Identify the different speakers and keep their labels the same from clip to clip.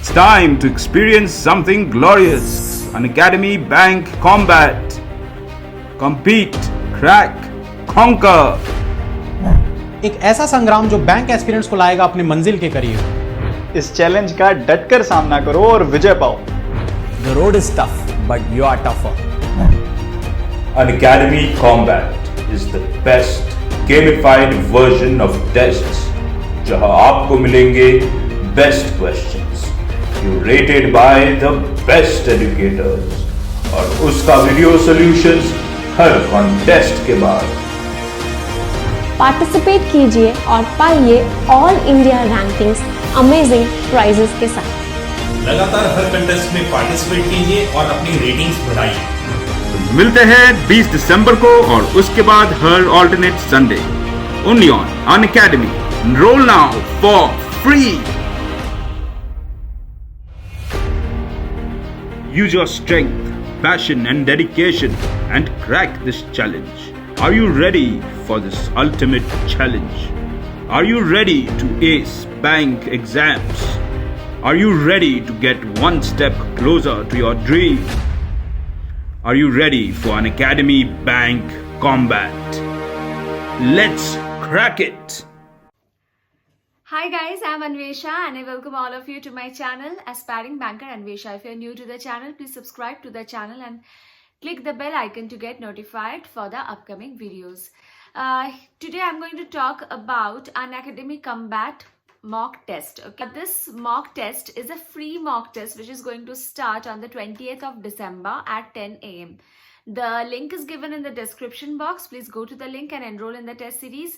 Speaker 1: It's time to experience something glorious. An Academy Bank Combat. Compete, crack, conquer.
Speaker 2: एक ऐसा संग्राम जो bank aspirants को लाएगा अपनी मंजिल के करीब।
Speaker 3: इस चैलेंज का डटकर सामना करो और विजय पाओ।
Speaker 2: The road is tough, but you are tougher.
Speaker 1: An Academy Combat is the best gamified version of tests, जहां आपको मिलेंगे best questions, curated by the best educators, और उसका वीडियो सॉल्यूशंस हर कॉन्टेस्ट के बाद।
Speaker 4: पार्टिसिपेट कीजिए और पाइए all India rankings amazing prizes के साथ।
Speaker 5: लगातार हर कंटेस्ट में पार्टिसिपेट कीजिए और अपनी रेटिंग्स बढ़ाइए।
Speaker 1: मिलते हैं 20 दिसंबर को और उसके बाद हर alternate Sunday only on Unacademy. Enroll now for free. Use your strength, passion and dedication and crack this challenge. Are you ready for this ultimate challenge? Are you ready to ace bank exams? Are you ready to get one step closer to your dream? Are you ready for an Academy Bank Combat? Let's crack it!
Speaker 6: Hi guys, I'm Anvesha and I welcome all of you to my channel, Aspiring Banker Anvesha. If you're new to the channel, please subscribe to the channel and click the bell icon to get notified for the upcoming videos. Today I'm going to talk about an Academy Combat mock test. Okay, this mock test is a free mock test which is going to start on the 20th of December at 10 a.m. The link is given in the description box. Please go to the link and enroll in the test series,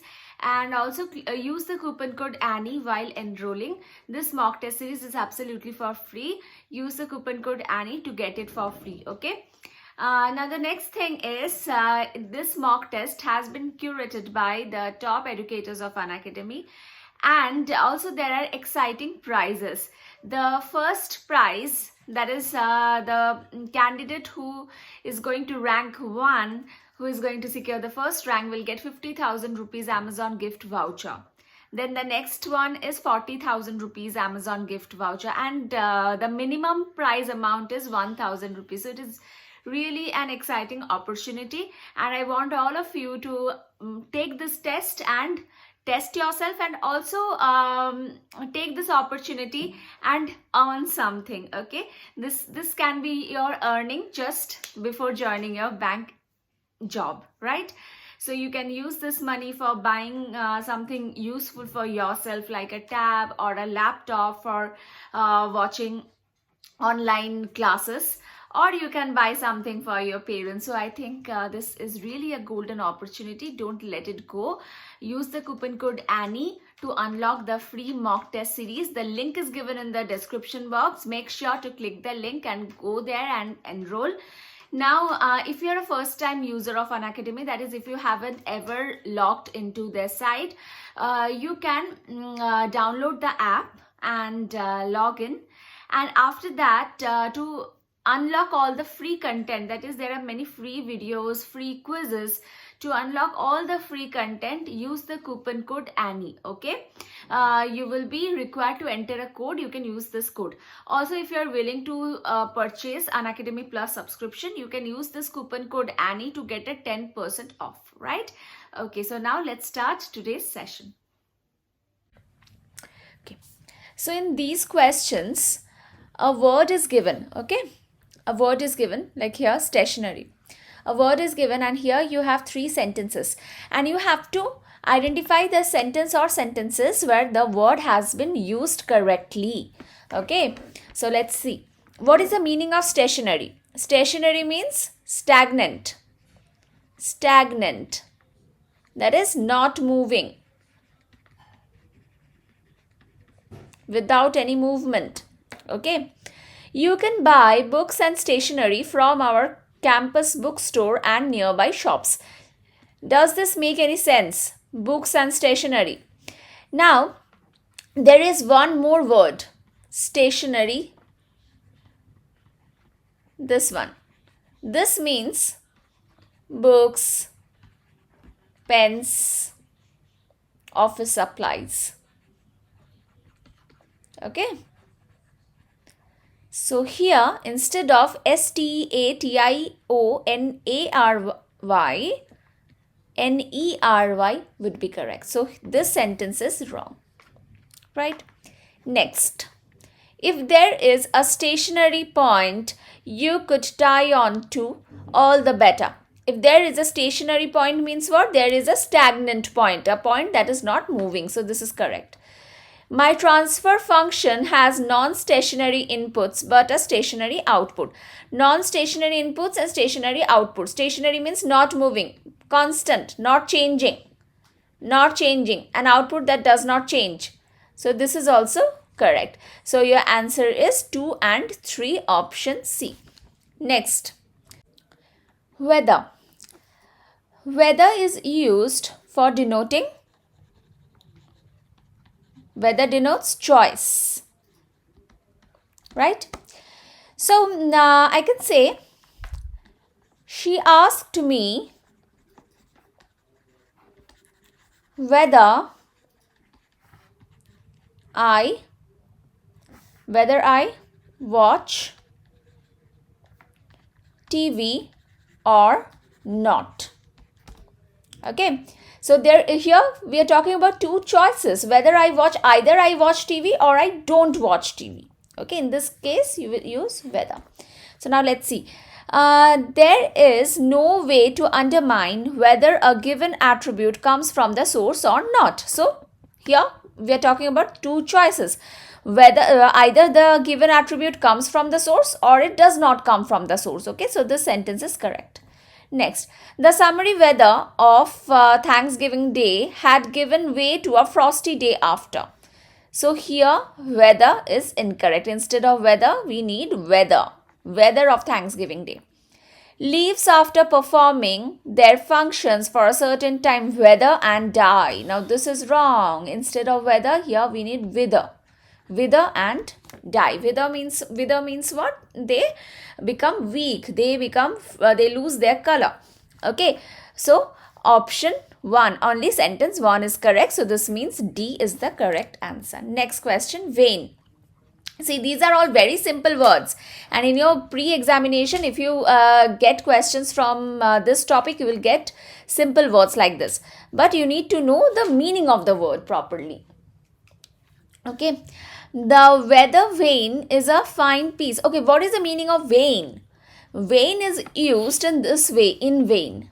Speaker 6: and also use the coupon code Annie while enrolling. This mock test series is absolutely for free. Use the coupon code Annie to get it for free. Okay. Now the next thing is this mock test has been curated by the top educators of Unacademy, and also there are exciting prizes. The first prize, that is the candidate who is going to rank 1, who is going to secure the first rank, will get 50,000 rupees Amazon gift voucher. Then the next one is 40,000 rupees Amazon gift voucher, and the minimum prize amount is 1,000 rupees. So it is really an exciting opportunity, and I want all of you to take this test and test yourself, and also take this opportunity and earn something. Okay, this can be your earning just before joining your bank job, right? So you can use this money for buying something useful for yourself, like a tab or a laptop for watching online classes, or you can buy something for your parents. So I think this is really a golden opportunity. Don't let it go. Use the coupon code Annie to unlock the free mock test series. The link is given in the description box. Make sure to click the link and go there and enroll. Now, if you're a first-time user of Unacademy, that is, if you haven't ever logged into their site, you can download the app and log in. And after that, to unlock all the free content, that is, there are many free videos, free quizzes. To unlock all the free content, use the coupon code Annie. Okay, you will be required to enter a code. You can use this code. Also, if you are willing to purchase Unacademy Plus subscription, you can use this coupon code Annie to get a 10% off, right? Okay, so now let's start today's session. Okay, so in these questions, a word is given. Okay, a word is given, like here, stationery. A word is given, and here you have 3 sentences, and you have to identify the sentence or sentences where the word has been used correctly. Okay, so let's see. What is the meaning of stationery? Stationery means stagnant. Stagnant. That is not moving, without any movement. Okay. You can buy books and stationery from our campus bookstore and nearby shops. Does this make any sense? Books and stationery. Now, there is one more word. Stationery. This one. This means books, pens, office supplies. Okay. So here, instead of STATIONARY, NERY would be correct. So this sentence is wrong, right? Next, if there is a stationary point you could tie on to, all the better. If there is a stationary point means what? There is a stagnant point, a point that is not moving. So this is correct. My transfer function has non-stationary inputs but a stationary output. Non-stationary inputs and stationary output. Stationary means not moving, constant, not changing, an output that does not change. So this is also correct. So your answer is 2 and 3, option C. Next, whether. Whether is used for denoting. Whether denotes choice, right? So I can say, she asked me whether I watch TV or not. Okay. So here we are talking about two choices, whether either I watch TV or I don't watch TV. Okay, in this case you will use whether. So now let's see. There is no way to undermine whether a given attribute comes from the source or not. So here we are talking about two choices, whether either the given attribute comes from the source or it does not come from the source. Okay, so this sentence is correct. Next, the summery weather of Thanksgiving Day had given way to a frosty day after. So here weather is incorrect. Instead of weather, we need weather. Weather of Thanksgiving Day. Leaves after performing their functions for a certain time wither and die. Now this is wrong. Instead of weather, here we need wither. Wither and die. Wither means what? They become weak. They lose their color. Okay. So option 1, only sentence 1 is correct. So this means D is the correct answer. Next question, vain. See, these are all very simple words, and in your pre-examination, if you get questions from this topic, you will get simple words like this. But you need to know the meaning of the word properly. Okay. The weather vane is a fine piece. Okay, what is the meaning of vane? Vane is used in this way, in vain,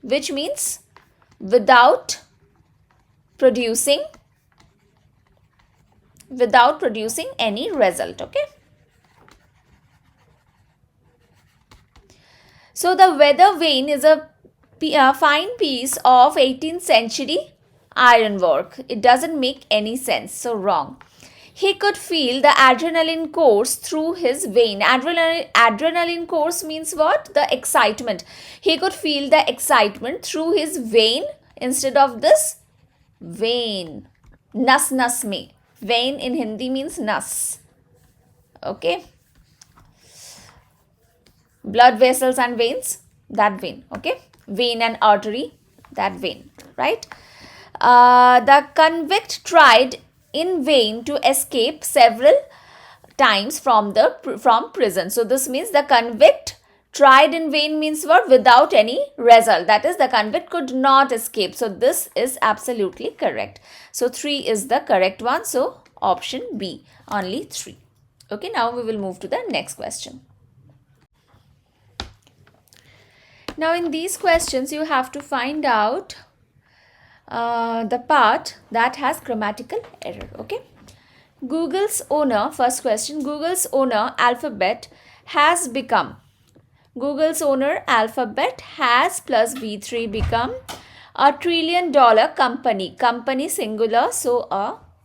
Speaker 6: which means without producing any result. Okay. So the weather vane is a fine piece of 18th century ironwork. It doesn't make any sense. So wrong. He could feel the adrenaline course through his vein. Adrenaline course means what? The excitement. He could feel the excitement through his vein instead of this vein. Nas mein. Vein in Hindi means nas. Okay. Blood vessels and veins, that vein. Okay. Vein and artery, that vein. Right. The convict tried in vain to escape several times from prison. So this means the convict tried in vain means what? Without any result. That is, the convict could not escape. So this is absolutely correct. So 3 is the correct one. So option B, only 3. Okay, now we will move to the next question. Now in these questions, you have to find out the part that has grammatical error. Okay. Google's owner, first question, Google's owner Alphabet has become. Google's owner Alphabet has plus V3 become a $1 trillion company. Company singular. So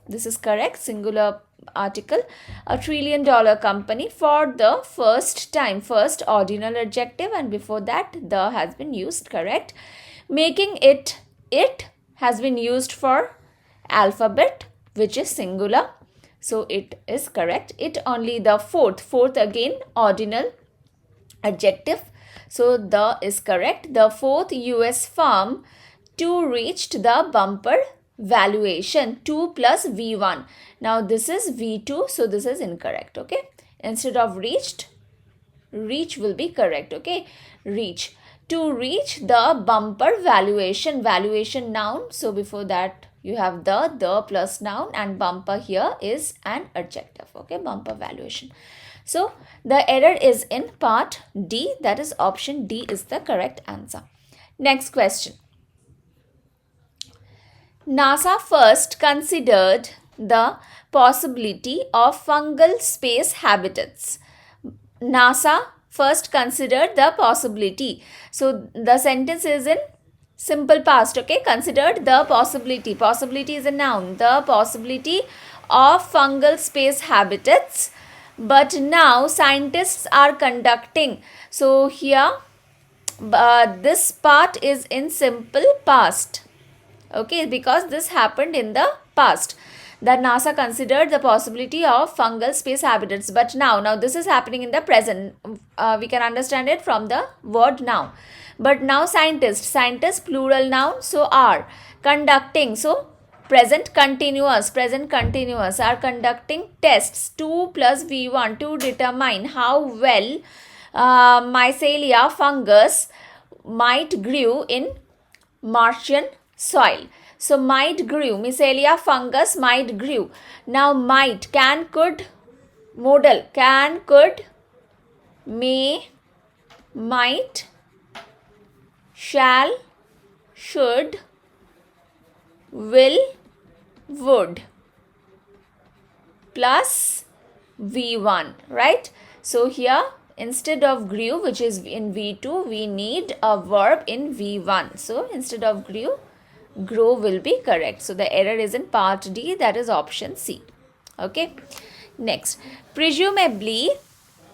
Speaker 6: this is correct. Singular article. A $1 trillion company for the first time. First ordinal adjective, and before that the has been used. Correct. Making it has been used for alphabet, which is singular. So it is correct. It only the fourth again ordinal adjective. So the is correct. The fourth US firm to reached the bumper valuation 2 plus V1. Now this is V2, so this is incorrect. Okay, instead of reached, reach will be correct. Okay, reach. To reach the bumper valuation, valuation noun. So before that you have the plus noun, and bumper here is an adjective. Okay, bumper valuation. So the error is in part D, that is option D is the correct answer. Next question. NASA first considered the possibility of fungal space habitats. NASA first considered the possibility. So the sentence is in simple past. Okay, considered the possibility. Possibility is a noun. The possibility of fungal space habitats. But now scientists are conducting. So here this part is in simple past. Okay, because this happened in the past, that NASA considered the possibility of fungal space habitats. But now this is happening in the present. We can understand it from the word now. But now scientists plural noun, so are conducting. So present continuous are conducting tests 2 plus V1 to determine how well Mycelia fungus might grew in Martian soil. So might grew, Mycelia fungus might grew. Now might, can, could, modal, can, could, may, might, shall, should, will, would plus V1, right? So here instead of grew, which is in V2, we need a verb in V1. So instead of grew, grow will be correct. So the error is in part D, that is option C. Okay, next. Presumably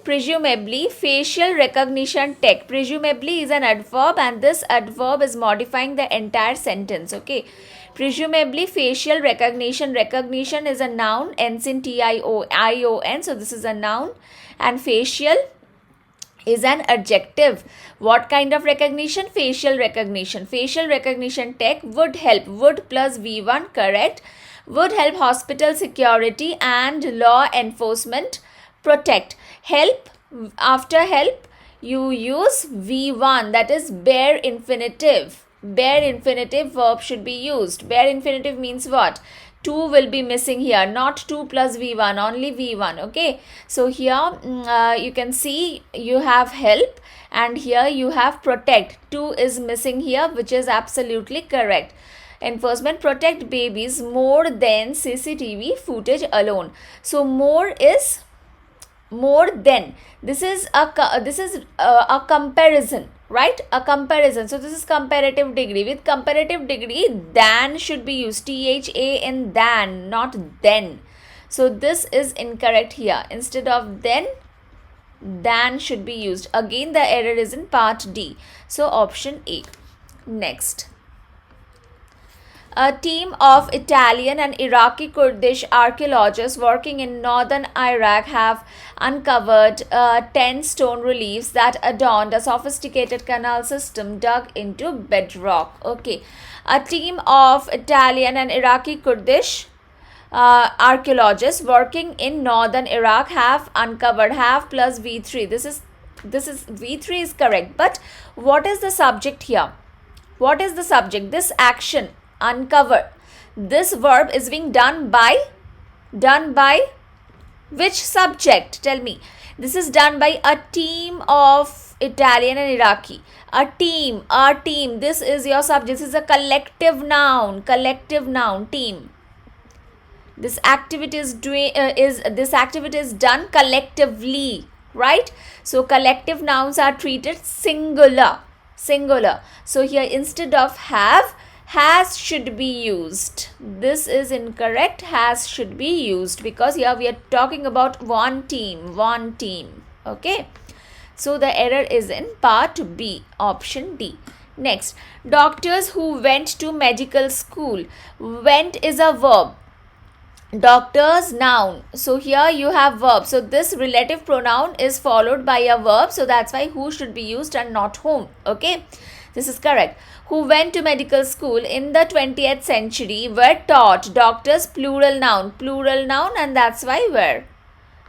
Speaker 6: facial recognition tech. Presumably is an adverb, and this adverb is modifying the entire sentence. Okay, presumably facial recognition is a noun, ends in T-I-O-N, so this is a noun, and facial is an adjective. What kind of recognition? Facial recognition. Facial recognition tech would help. Would plus V1, correct. Would help hospital security and law enforcement protect. Help, after help you use V1, that is bare infinitive. Bare infinitive verb should be used. Bare infinitive means what? 2 will be missing here, not 2 plus V1, only V1. Okay, so here you can see you have help, and here you have protect. 2 is missing here, which is absolutely correct. Enforcement protect babies more than CCTV footage alone. So more is more than. This is a comparison, right? A comparison. So this is comparative degree. With comparative degree, than should be used. THAN, than, not then. So this is incorrect here. Instead of then, than should be used. Again, the error is in part D. So option A. Next. A team of Italian and Iraqi Kurdish archaeologists working in northern Iraq have uncovered 10 stone reliefs that adorned a sophisticated canal system dug into bedrock. Okay, a team of Italian and Iraqi Kurdish archaeologists working in northern Iraq have uncovered, have plus V3. This is V3 is correct, but what is the subject here? What is the subject? This action, uncover, this verb is being done by which subject? Tell me. This is done by a team of Italian and Iraqi. A team. This is your subject. This is a collective noun, team. This activity is done collectively, right? So collective nouns are treated singular. So here instead of have, has should be used. This is incorrect. Has should be used, because here we are talking about one team. Okay, so the error is in part B, option D. Next, doctors who went to medical school. Went is a verb. Doctors, noun. So here you have verb. So this relative pronoun is followed by a verb. So that's why who should be used and not whom. Okay. This is correct. Who went to medical school in the 20th century were taught doctors plural noun, and that's why were.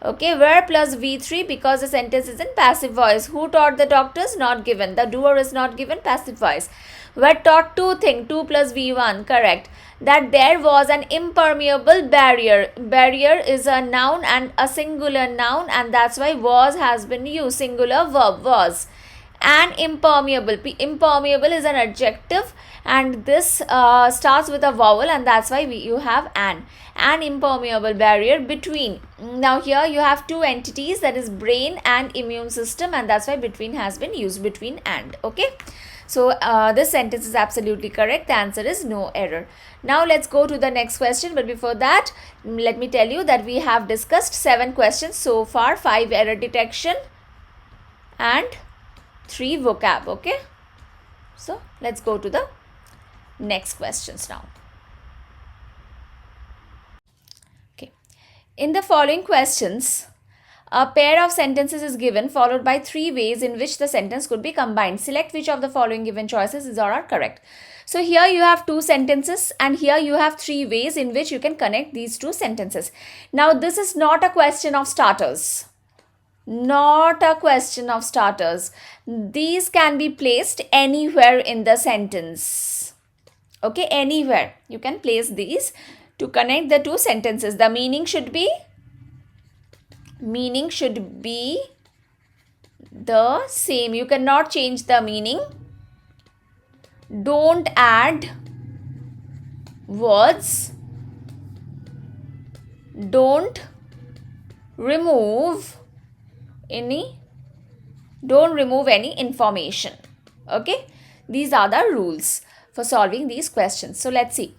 Speaker 6: Okay, were plus V3 because the sentence is in passive voice. Who taught the doctors? Not given. The doer is not given, passive voice. Were taught two things, 2 plus V1, correct. That there was an impermeable barrier. Barrier is a noun and a singular noun, and that's why was has been used. Singular verb was. And impermeable. Impermeable is an adjective, and this starts with a vowel, and that's why you have an impermeable barrier between. Now here you have two entities, that is brain and immune system, and that's why between has been used, between and. Okay, so this sentence is absolutely correct. The answer is no error. Now let's go to the next question, but before that let me tell you that we have discussed 7 questions so far, 5 error detection and 3 vocab. Okay, so let's go to the next questions now. Okay, in the following questions, a pair of sentences is given followed by 3 ways in which the sentence could be combined. Select which of the following given choices is or are correct. So here you have 2 sentences and here you have 3 ways in which you can connect these 2 sentences. Now this is not a question of starters. Not a question of starters. These can be placed anywhere in the sentence. Okay, anywhere. You can place these to connect the 2 sentences. The meaning should be the same. You cannot change the meaning. Don't add words. Don't remove any information. Okay, these are the rules for solving these questions. So let's see.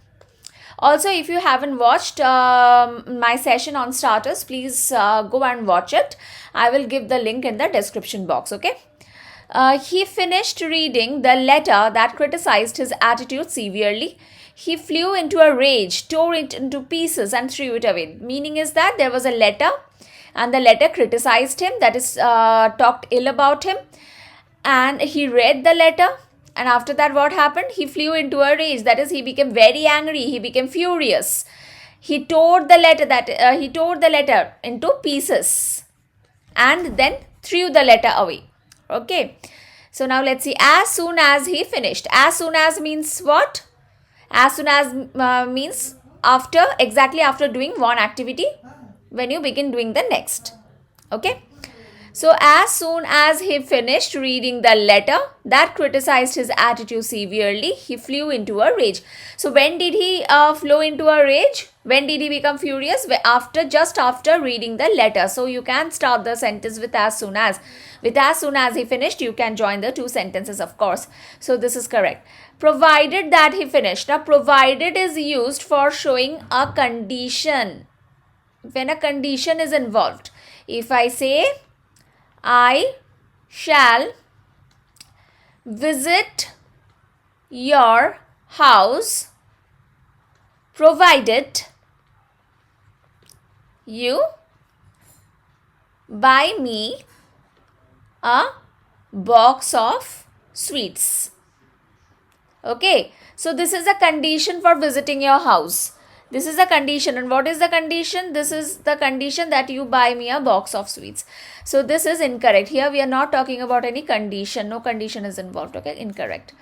Speaker 6: Also, if you haven't watched my session on starters, please go and watch it. I will give the link in the description box. Okay. He finished reading the letter that criticized his attitude severely. He flew into a rage, tore it into pieces and threw it away. Meaning is that there was a letter and the letter criticized him, that is talked ill about him, and he read the letter, and after that what happened? He flew into a rage, that is he became very angry, he became furious. He tore the letter into pieces and then threw the letter away. Okay, so now let's see. As soon as he finished. As soon as means what? As soon as means after, exactly after doing one activity, when you begin doing the next. Okay, so as soon as he finished reading the letter that criticized his attitude severely, he flew into a rage. So when did he flow into a rage? When did he become furious? Just after reading the letter. So you can start the sentence with as soon as. With as soon as he finished, you can join the 2 sentences, of course. So this is correct. Provided that he finished. Now provided is used for showing a condition. When a condition is involved. If I say, I shall visit your house provided you buy me a box of sweets. Okay, so this is a condition for visiting your house. This is a condition. And what is the condition? This is the condition that you buy me a box of sweets. So this is incorrect. Here we are not talking about any condition. No condition is involved. Okay, incorrect.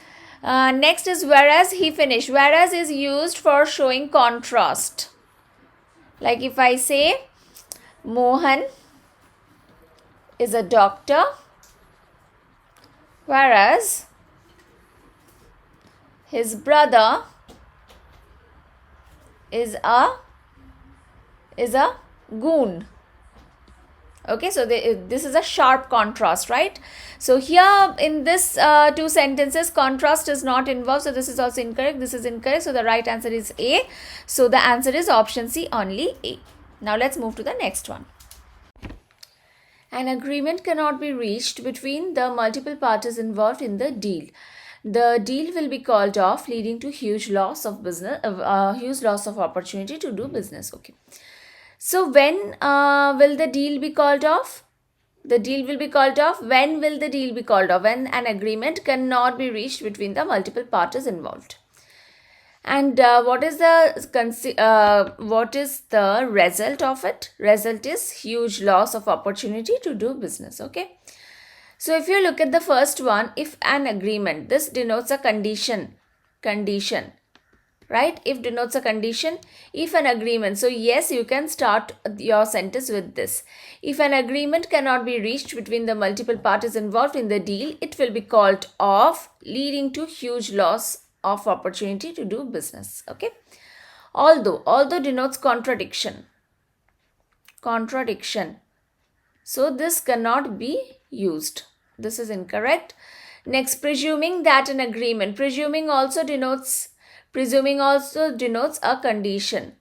Speaker 6: Next is whereas he finished. Whereas is used for showing contrast. Like if I say Mohan is a doctor, whereas his brother is a goon. Okay, so this is a sharp contrast, right? So here in this 2 sentences, contrast is not involved. So this is also incorrect. This is incorrect. So the right answer is A. So the answer is option C, only A. Now let's move to the next one. An agreement cannot be reached between the multiple parties involved in the deal. The deal will be called off, leading to huge loss of opportunity to do business. Okay. So when will the deal be called off? The deal will be called off. When will the deal be called off? When an agreement cannot be reached between the multiple parties involved. And what is the result of it? Result is huge loss of opportunity to do business. Okay. So if you look at the first one, if an agreement, this denotes a condition, right? If denotes a condition, if an agreement. So yes, you can start your sentence with this. If an agreement cannot be reached between the multiple parties involved in the deal, it will be called off, leading to huge loss of opportunity to do business. Okay. Although denotes contradiction. So this cannot be used. This is incorrect. Next, presuming that an agreement. Presuming also denotes a condition.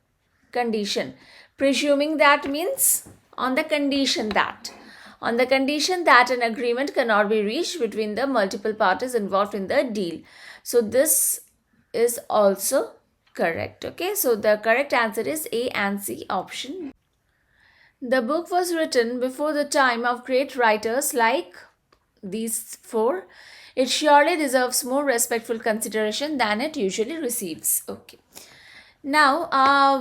Speaker 6: Presuming that means on the condition that an agreement cannot be reached between the multiple parties involved in the deal. So this is also correct. Okay, so the correct answer is A and C option. The book was written before the time of great writers like these four. It surely deserves more respectful consideration than it usually receives. Okay. Now,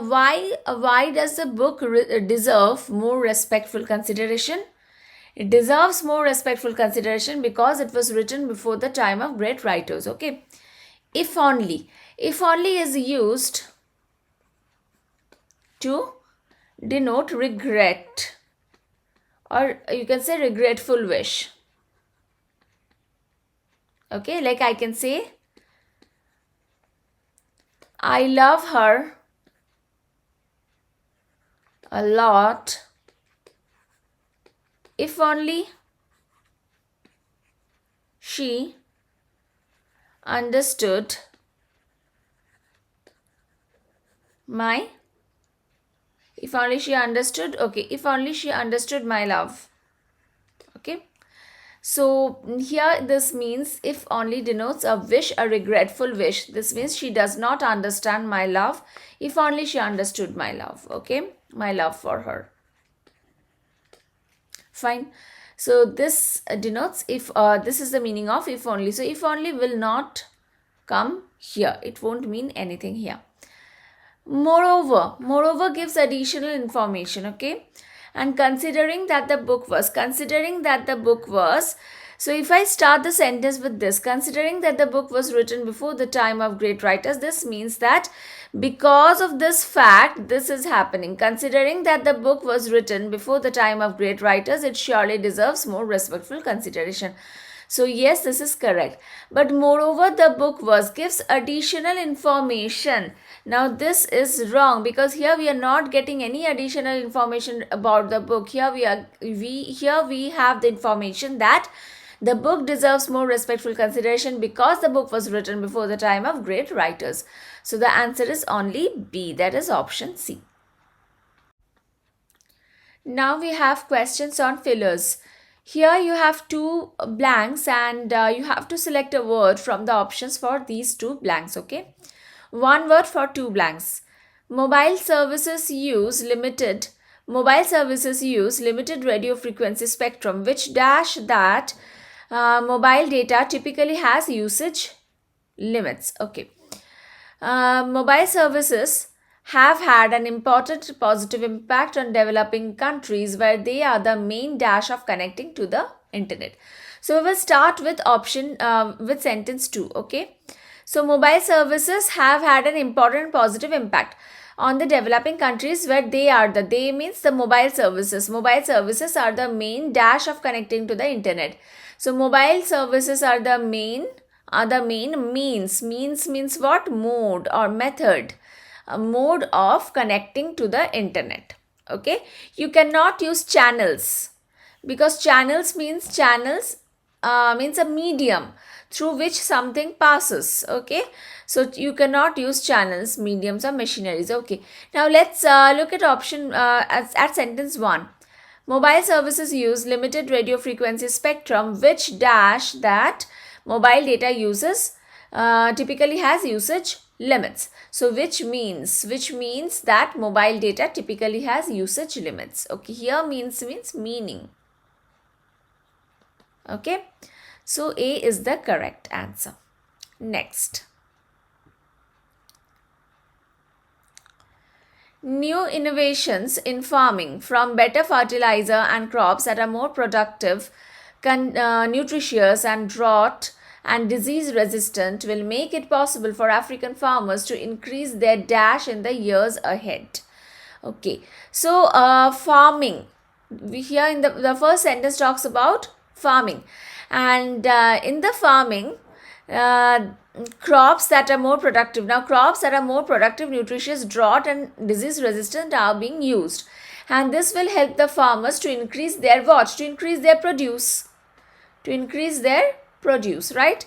Speaker 6: why does the book deserve more respectful consideration? It deserves more respectful consideration because it was written before the time of great writers. Okay. If only is used to denote regret, or you can say regretful wish. Okay, like I can say, I love her a lot. If only she understood my if only she understood my love. Okay, so here this means if only denotes a wish, a regretful wish. This means she does not understand my love. If only she understood my love. Okay, my love for her. Fine. So this denotes if this is the meaning of if only. So if only will not come here. It won't mean anything here. Moreover gives additional information. Okay, and considering that the book was, so if I start the sentence with this, considering that the book was written before the time of great writers, this means that because of this fact, this is happening. Considering that the book was written before the time of great writers, it surely deserves more respectful consideration. So yes, this is correct. But moreover, the book was gives additional information. Now this is wrong because here we are not getting any additional information about the book. Here we have the information that the book deserves more respectful consideration because the book was written before the time of great writers. So the answer is only B, that is option C. Now we have questions on fillers. Here you have two blanks and you have to select a word from the options for these two blanks. Okay, one word for two blanks. Mobile services use limited radio frequency spectrum, which dash that mobile data typically has usage limits. Okay, mobile services have had an important positive impact on developing countries where they are the main dash of connecting to the internet. So we will start with option with sentence 2. Okay, so mobile services have had an important positive impact on the developing countries where they means the mobile services are the main dash of connecting to the internet. So mobile services are the main means what? Mode or method, a mode of connecting to the internet. Okay, you cannot use channels because channels means a medium through which something passes. Okay, so you cannot use channels, mediums or machineries. Okay, now let's look at option at sentence 1. Mobile services use limited radio frequency spectrum which dash that mobile data uses typically has usage limits. So which means that mobile data typically has usage limits. Okay, here means meaning. Okay, so A is the correct answer. Next, new innovations in farming, from better fertilizer and crops that are more productive, nutritious and drought and disease resistant, will make it possible for African farmers to increase their dash in the years ahead. Okay, so farming, we here in the first sentence talks about farming, and in the farming, crops that are more productive. Now, crops that are more productive, nutritious, drought and disease resistant are being used, and this will help the farmers to increase their watch, to increase their produce, right?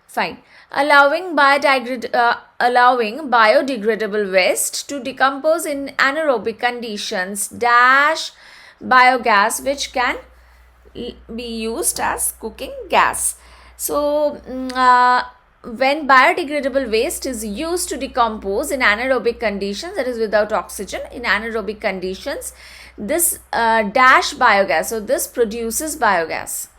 Speaker 6: Fine. Allowing biodegradable waste to decompose in anaerobic conditions dash biogas, which can be used as cooking gas. So when biodegradable waste is used to decompose in anaerobic conditions, that is without oxygen, in anaerobic conditions, this dash biogas, so this produces biogas,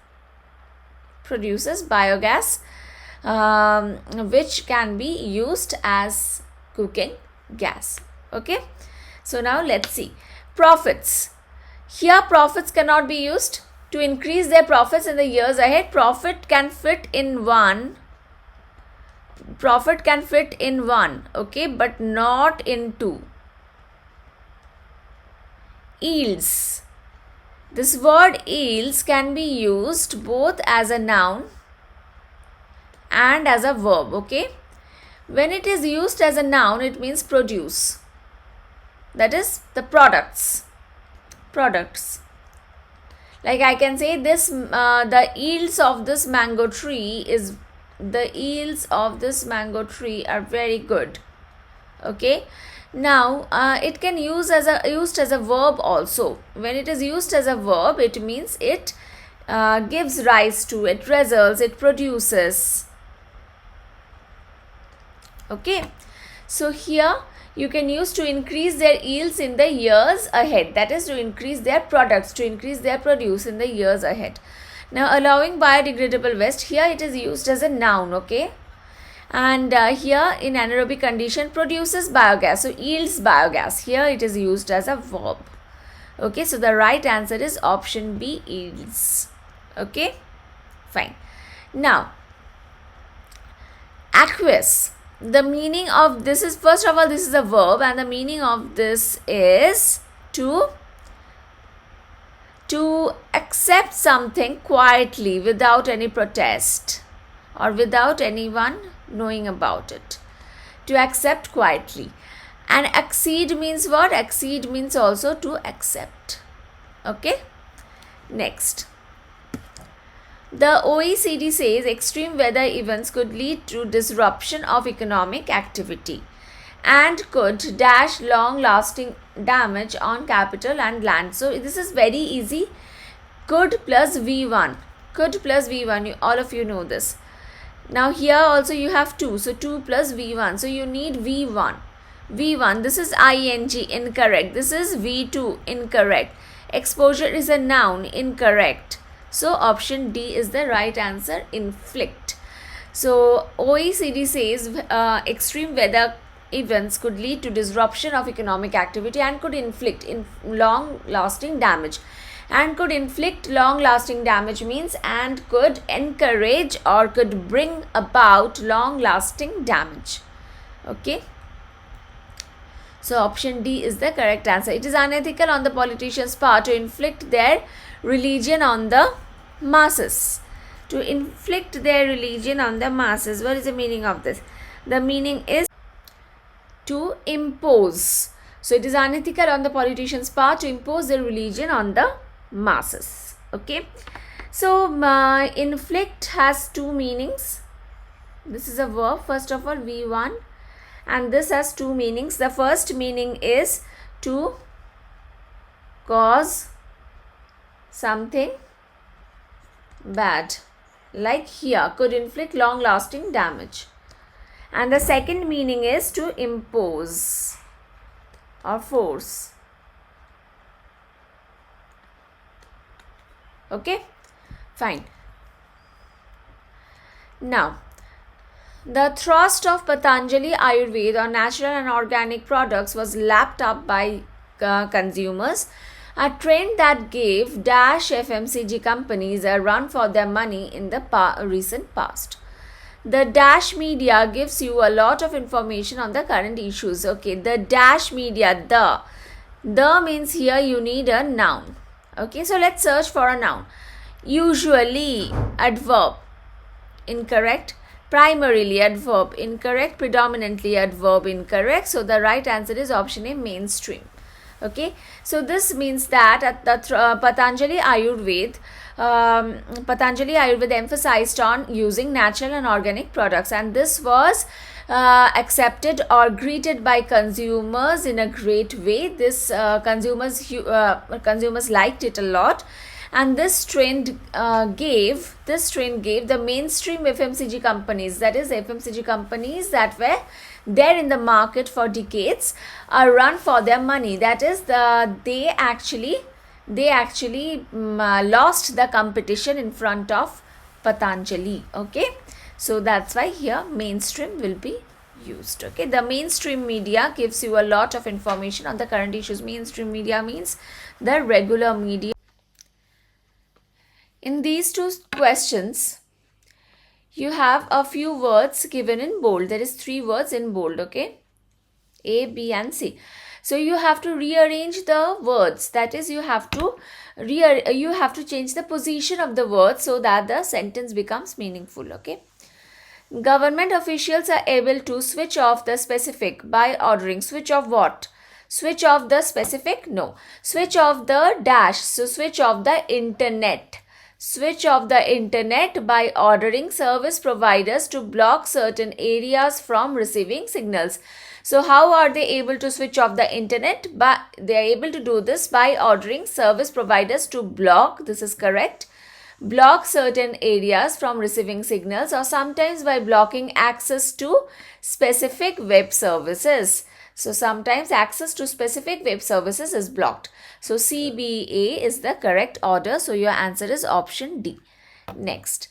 Speaker 6: which can be used as cooking gas. Okay, so now let's see profits. Here Profits cannot be used. To increase their profits in the years ahead, profit can fit in one, okay, but not in two. Yields. This word yields can be used both as a noun and as a verb. Okay, when it is used as a noun, it means produce, that is the products. Like I can say this, the yields of this mango tree are very good. Okay, now it can used as a verb also. When it is used as a verb, it means it gives rise to, it results, it produces. Okay, so here you can use to increase their yields in the years ahead, that is to increase their products, to increase their produce in the years ahead. Now, allowing biodegradable waste, here it is used as a noun. Okay, and here in anaerobic condition produces biogas, so yields biogas, here it is used as a verb. Okay, so the right answer is option B, yields. Okay, fine. Now, aqueous. The meaning of this is, first of all, this is a verb, and the meaning of this is to accept something quietly without any protest or without anyone knowing about it. To accept quietly. And accede means what? Accede means also to accept. Okay, next. The OECD says extreme weather events could lead to disruption of economic activity and could dash long-lasting damage on capital and land. So this is very easy. Could plus V1. All of you know this. Now here also you have 2. So 2 plus V1. So you need V1. This is ing, incorrect. This is V2, incorrect. Exposure is a noun, incorrect. So option D is the right answer, inflict. So OECD says extreme weather events could lead to disruption of economic activity and could inflict long-lasting damage. And could inflict long-lasting damage means and could encourage or could bring about long-lasting damage. Okay. So option D is the correct answer. It is unethical on the politicians' part to inflict their religion on the masses. To inflict their religion on the masses. What is the meaning of this? The meaning is to impose. So it is unethical on the politicians' part to impose their religion on the masses. Okay. So inflict has two meanings. This is a verb, first of all, V1, and this has two meanings. The first meaning is to cause something bad, like here, could inflict long-lasting damage. And the second meaning is to impose or force. Okay, fine. Now, the thrust of Patanjali Ayurveda on natural and organic products was lapped up by consumers, a trend that gave dash FMCG companies a run for their money in the recent past. The dash media gives you a lot of information on the current issues. Okay, the dash media, the means here you need a noun. Okay, so let's search for a noun. Usually, adverb, incorrect. Primarily, adverb, incorrect. Predominantly, adverb, incorrect. So the right answer is option A, mainstream. Okay, so this means that at the Patanjali Ayurveda emphasized on using natural and organic products, and this was accepted or greeted by consumers in a great way. This consumers liked it a lot, and this trend gave the mainstream FMCG companies, that is FMCG companies that were there in the market for decades, a run for their money. That is, they actually lost the competition in front of Patanjali. Okay, so that's why here mainstream will be used. Okay, the mainstream media gives you a lot of information on the current issues. Mainstream media means the regular media. In these two questions, you have a few words given in bold. There is 3 words in bold. Okay, A, B and C. So you have to rearrange the words. That is, you have to change the position of the words so that the sentence becomes meaningful. Okay. Government officials are able to switch off the specific by ordering. Switch off what? Switch off the specific? No. Switch off the dash. So switch off the internet. Switch off the internet by ordering service providers to block certain areas from receiving signals. So how are they able to switch off the internet? But they are able to do this by ordering service providers to block, this is correct, block certain areas from receiving signals, or sometimes by blocking access to specific web services. So sometimes access to specific web services is blocked. So CBA is the correct order. So your answer is option D. Next.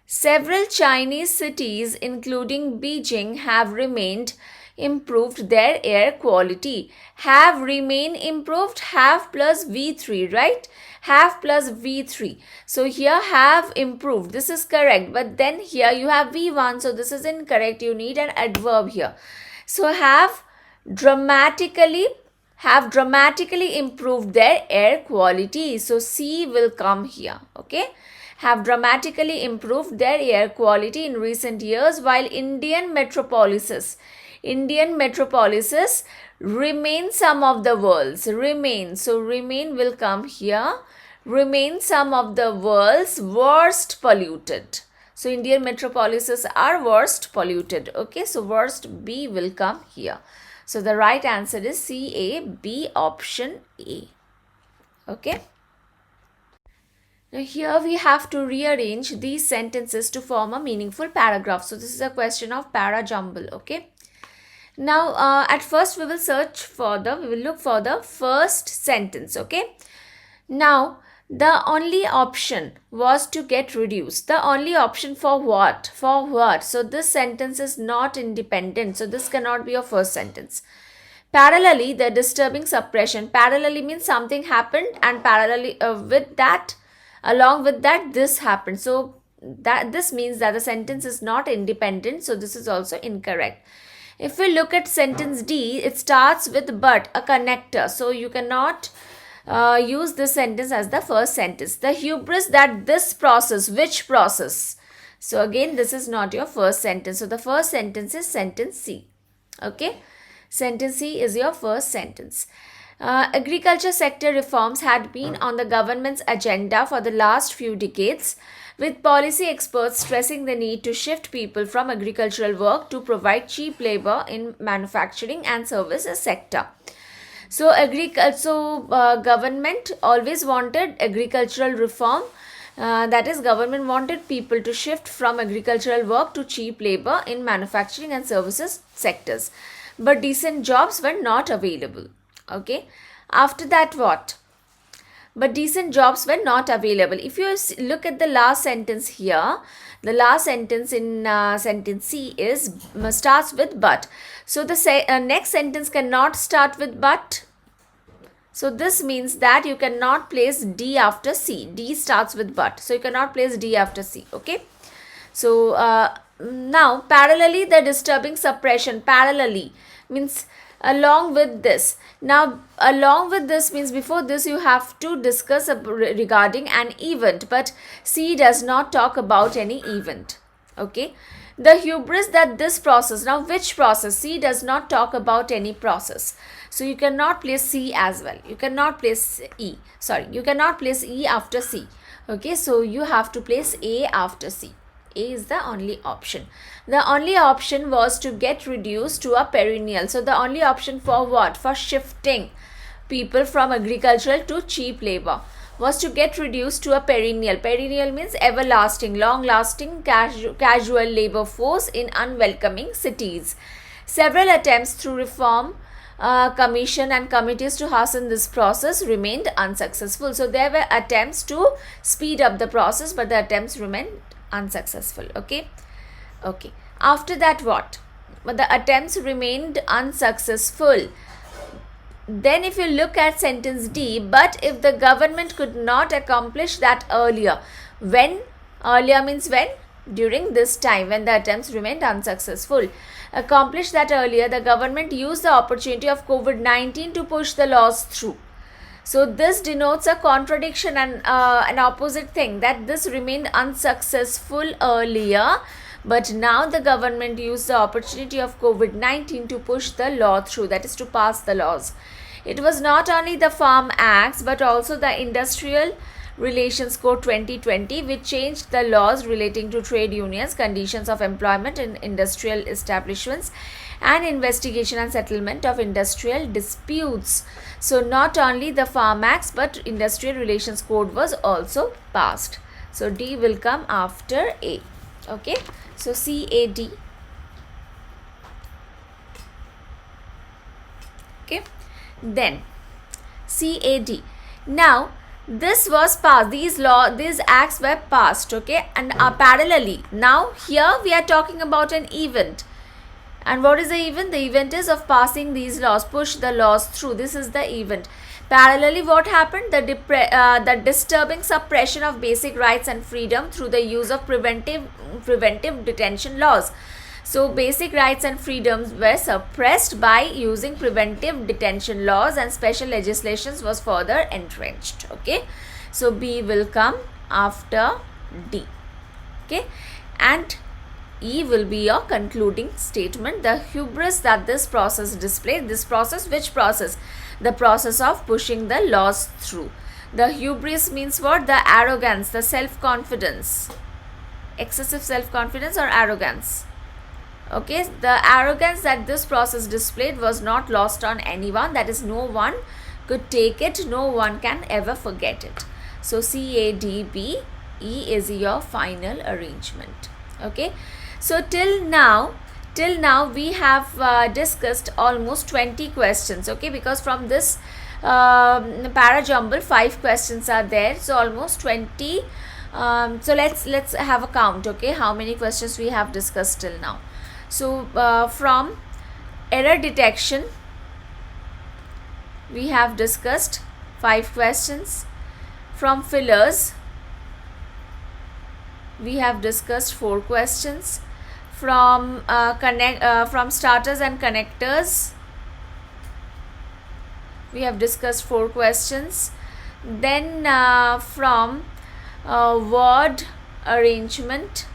Speaker 6: Several Chinese cities, including Beijing, have remained improved their air quality. Have remain improved, have plus V3, right? Have plus V3. So here have improved. This is correct. But then here you have V1. So this is incorrect. You need an adverb here. So have dramatically improved their air quality. So C will come here. Okay. Have dramatically improved their air quality in recent years, while Indian metropolises remain some of the world's. Remain. So remain will come here. Remain some of the world's worst polluted. So Indian metropolises are worst polluted. Okay. So worst B will come here. So the right answer is C, A, B, option A. Okay. Now here we have to rearrange these sentences to form a meaningful paragraph. So this is a question of para jumble. Okay. Now at first we will look for the first sentence. Okay. Now the only option was to get reduced. The only option for what? For what? So this sentence is not independent. So this cannot be your first sentence. Parallelly, the disturbing suppression. Parallelly means something happened, and parallelly along with that, this happened. So this means that the sentence is not independent. So this is also incorrect. If we look at sentence D, it starts with but, a connector. So you cannot use this sentence as the first sentence. The hubris that this process, which process? So again, this is not your first sentence. So the first sentence is sentence C. Okay. Sentence C is your first sentence. Agriculture sector reforms had been on the government's agenda for the last few decades, with policy experts stressing the need to shift people from agricultural work to provide cheap labor in manufacturing and services sector. So government always wanted agricultural reform. That is, government wanted people to shift from agricultural work to cheap labor in manufacturing and services sectors. But decent jobs were not available. Okay. After that, what? but decent jobs were not available. If you look at the last sentence here, the last sentence in sentence C is starts with but. So the next sentence cannot start with but. So this means that you cannot place D after C. D starts with but. So you cannot place D after C. Okay. So now parallelly, the disturbing suppression, parallelly means along with this. Now along with this means before this you have to discuss regarding an event, but C does not talk about any event. Okay. The hubris that this process, now which process? C does not talk about any process. So you cannot place C as well. You cannot place E. Sorry, you cannot place E after C. Okay, so you have to place A after C. A is the only option. The only option was to get reduced to a perennial. So the only option for what? For shifting people from agricultural to cheap labor was to get reduced to a perennial. Perennial means everlasting, long-lasting, casual labor force in unwelcoming cities. Several attempts through reform commission and committees to hasten this process remained unsuccessful. So there were attempts to speed up the process, but the attempts remained unsuccessful. Okay. After that, what? But the attempts remained unsuccessful. Then if you look at sentence D, but if the government could not accomplish that earlier, when? Earlier means when? During this time when the attempts remained unsuccessful. Accomplish that earlier, the government used the opportunity of COVID-19 to push the laws through. So this denotes a contradiction and an opposite thing, that this remained unsuccessful earlier, but now the government used the opportunity of COVID-19 to push the law through, that is to pass the laws. It was not only the Farm Acts but also the Industrial Relations Code 2020 which changed the laws relating to trade unions, conditions of employment in industrial establishments, and investigation and settlement of industrial disputes. So not only the Farm Acts but Industrial Relations Code was also passed. So D will come after A. Okay. So CAD. Okay. Then CAD. Now this was passed, these acts were passed, okay, and parallelly now here we are talking about an event. And what is the event? The event is of passing these laws, push the laws through. This is the event. Parallelly, what happened? The disturbing suppression of basic rights and freedom through the use of preventive detention laws. So basic rights and freedoms were suppressed by using preventive detention laws, and special legislations was further entrenched. Okay. So B will come after D. Okay. And E will be your concluding statement. The hubris that this process displayed. This process, which process? The process of pushing the laws through. The hubris means what? The arrogance, the self-confidence. Excessive self-confidence or arrogance. Okay, the arrogance that this process displayed was not lost on anyone. That is, no one could take it. No one can ever forget it. So CADB, E is your final arrangement. Okay. So till now we have discussed almost 20 questions. Okay, because from this para jumble 5 questions are there. So almost 20. So let's have a count. Okay, how many questions we have discussed till now. So from error detection we have discussed 5 questions. From fillers we have discussed 4 questions. From from starters and connectors we have discussed 4 questions. Then from word arrangement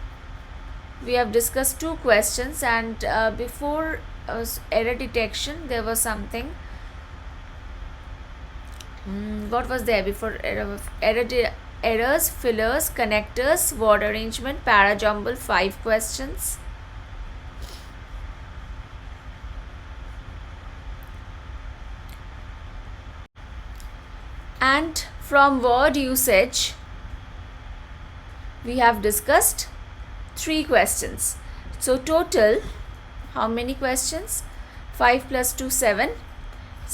Speaker 6: we have discussed 2 questions, and before error detection there was something. What was there before errors, fillers, connectors, word arrangement, para jumble, 5 questions. And from word usage we have discussed 3 questions. So total, how many questions? 5 plus 2, 7.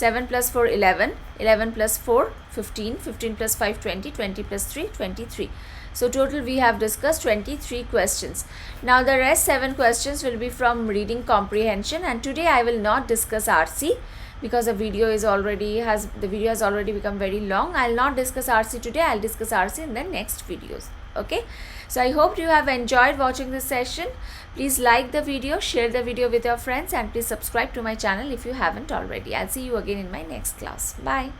Speaker 6: 7 plus 4 11, 11 plus 4 15, 15 plus 5 20, 20 plus 3 23. So total we have discussed 23 questions. Now the rest 7 questions will be from reading comprehension, and today I will not discuss RC because the video has already become very long. I'll not discuss RC today. I'll discuss RC in the next videos. Okay, so I hope you have enjoyed watching this session. Please like the video, share the video with your friends, and please subscribe to my channel if you haven't already. I'll see you again in my next class. Bye.